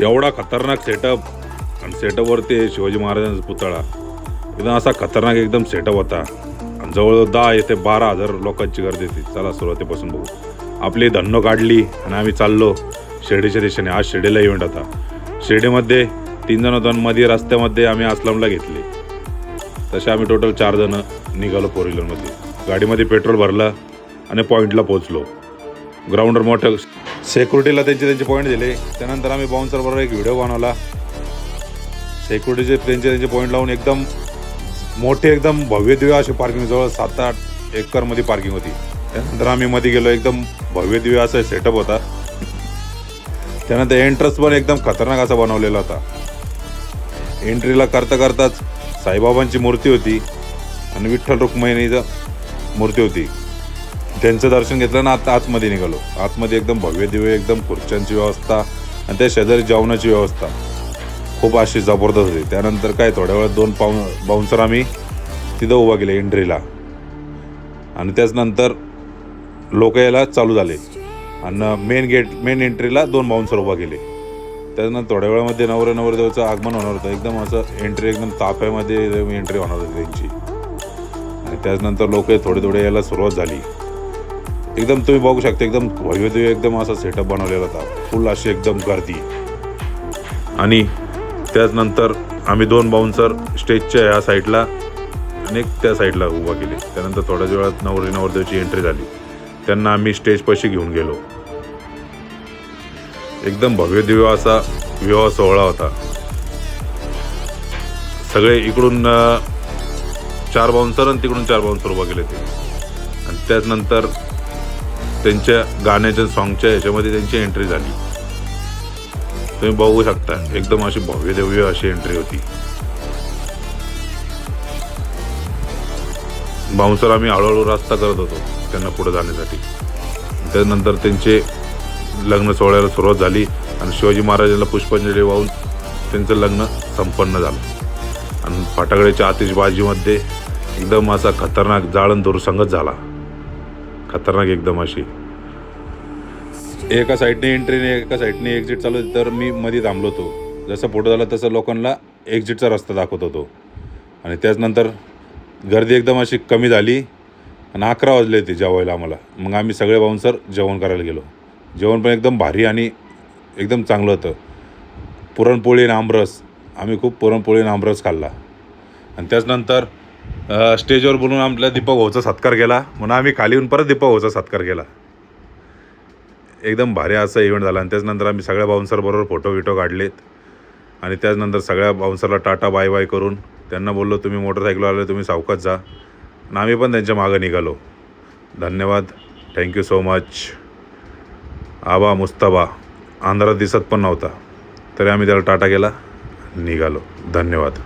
एवढा खतरनाक सेटअप आणि सेटअपवरती शिवाजी महाराजांचा पुतळा एकदम असा खतरनाक एकदम सेटअप होता आणि जवळजवळ 10 ते 12,000 लोकांची गर्दी होती. चला सुरुवातीपासून बघू. आपली धन्नो काढली आणि आम्ही चाललो शिर्डीच्या दिशेने. आज शिर्डीला इव्हेंट होता. शिर्डीमध्ये 3 जण होतो. मध्ये रस्त्यामध्ये आम्ही आसलामला घेतले. तसे आम्ही टोटल 4 जण निघालो 4 व्हीलरमध्ये. गाडीमध्ये पेट्रोल भरलं आणि पॉईंटला पोहोचलो. ग्राउंडवर मोठं सिक्युरिटीला त्यांचे पॉईंट दिले. त्यानंतर आम्ही बाउन्सरबरोबर एक व्हिडिओ बनवला. सिक्युरिटीचे त्यांचे पॉईंट लावून एकदम मोठे एकदम भव्य दिव्य अशी पार्किंग, जवळ 7-8 एकरमध्ये पार्किंग होती. त्यानंतर आम्ही मध्ये गेलो. एकदम भव्य दिव्य असा सेटअप होता. त्यानंतर एंट्रन्स पण एकदम खतरनाक असा बनवलेला होता. एंट्रीला करताच साईबाबांची मूर्ती होती आणि विठ्ठल रुक्मिणीचं मूर्ती होती. त्यांचं दर्शन घेतलं ना आतमध्ये निघालो. आतमध्ये एकदम भव्य दिव्य एकदम खुर्च्यांची व्यवस्था आणि त्या शेजारी जेवणाची व्यवस्था खूप अशी जबरदस्त होती. त्यानंतर काय थोड्या वेळात 2 बाउन्सर आम्ही तिथं उभा केले एंट्रीला आणि त्याचनंतर लोक यायला चालू झाले आणि मेन एंट्रीला 2 बाउन्सर उभा केले. त्यानंतर थोड्या वेळामध्ये नवरदेवाचं आगमन होणार होतं. एकदम असं एंट्री एकदम ताफ्यामध्ये एंट्री होणार होती त्यांची आणि त्याचनंतर लोक थोडे यायला सुरुवात झाली. एकदम तुम्ही बघू शकता एकदम भव्य एकदम असा सेटअप बनवलेला होता. फुल अशी एकदम गर्दी. आणि त्याचनंतर आम्ही 2 बाउन्सर स्टेजच्या ह्या साईडला आणि एक त्या साईडला उभा केले. त्यानंतर थोड्याच वेळात नवरदेवाची एंट्री झाली. त्यांना आम्ही स्टेजपाशी घेऊन गेलो. एकदम भव्य दिव्य असा विवाह सोहळा होता. सगळे इकडून 4 बाउन्सर आणि तिकडून 4 बाउन्सर उभा केले ते. आणि त्याचनंतर त्यांच्या गाण्याच्या सॉंगच्या ह्याच्यामध्ये त्यांची एंट्री झाली. तुम्ही बघू शकता एकदम अशी भव्य दिव्य अशी एंट्री होती. बाउन्सर आम्ही हळूहळू रस्ता करत होतो त्यांना पुढे जाण्यासाठी. त्यानंतर त्यांचे लग्न सोहळ्याला सुरुवात झाली आणि शिवाजी महाराजांना पुष्पांजली वाहून त्यांचं लग्न संपन्न झालं. आणि फटाकड्याच्या आतिषबाजीमध्ये एकदम असा खतरनाक जाळंधूर संगत झाला. खतरनाक एकदम अशी एका साईडने एंट्रीने एका साईडने एक्झिट चालू होती. तर मी मध्ये थांबलो होतो. जसं पुढं झालं तसं लोकांना एक्झिटचा रस्ता दाखवत होतो. आणि त्याचनंतर गर्दी एकदम अशी कमी झाली आणि 11 वाजले होते जेवायला आम्हाला. मग आम्ही सगळे बाउन्सर जेवण करायला गेलो. जेवण पण एकदम भारी आणि एकदम चांगलं होतं. पुरणपोळी आणि आमरस, आम्ही खूप पुरणपोळी आणि आमरस खाल्ला. आणि त्याचनंतर स्टेजवर बोलून आमच्या दीपक भाऊचा सत्कार केला. म्हणून आम्ही खाली येऊन परत दीपक भाऊचा सत्कार केला. एकदम भारी असा इव्हेंट झाला. आणि त्याचनंतर आम्ही सगळ्या बाउन्सरबरोबर फोटो काढलेत. आणि त्याचनंतर सगळ्या बाउन्सरला टाटा बाय बाय करून त्यांना बोललो तुम्ही मोटरसायकलवर आले तुम्ही सावकाश जा. आणि आम्ही पण त्यांच्या मागं निघालो. धन्यवाद. Thank you so much. आबा मुस्तबा आंध्रात दिसत पण नव्हता तरी आम्ही त्याला टाटा केला, निघालो. धन्यवाद.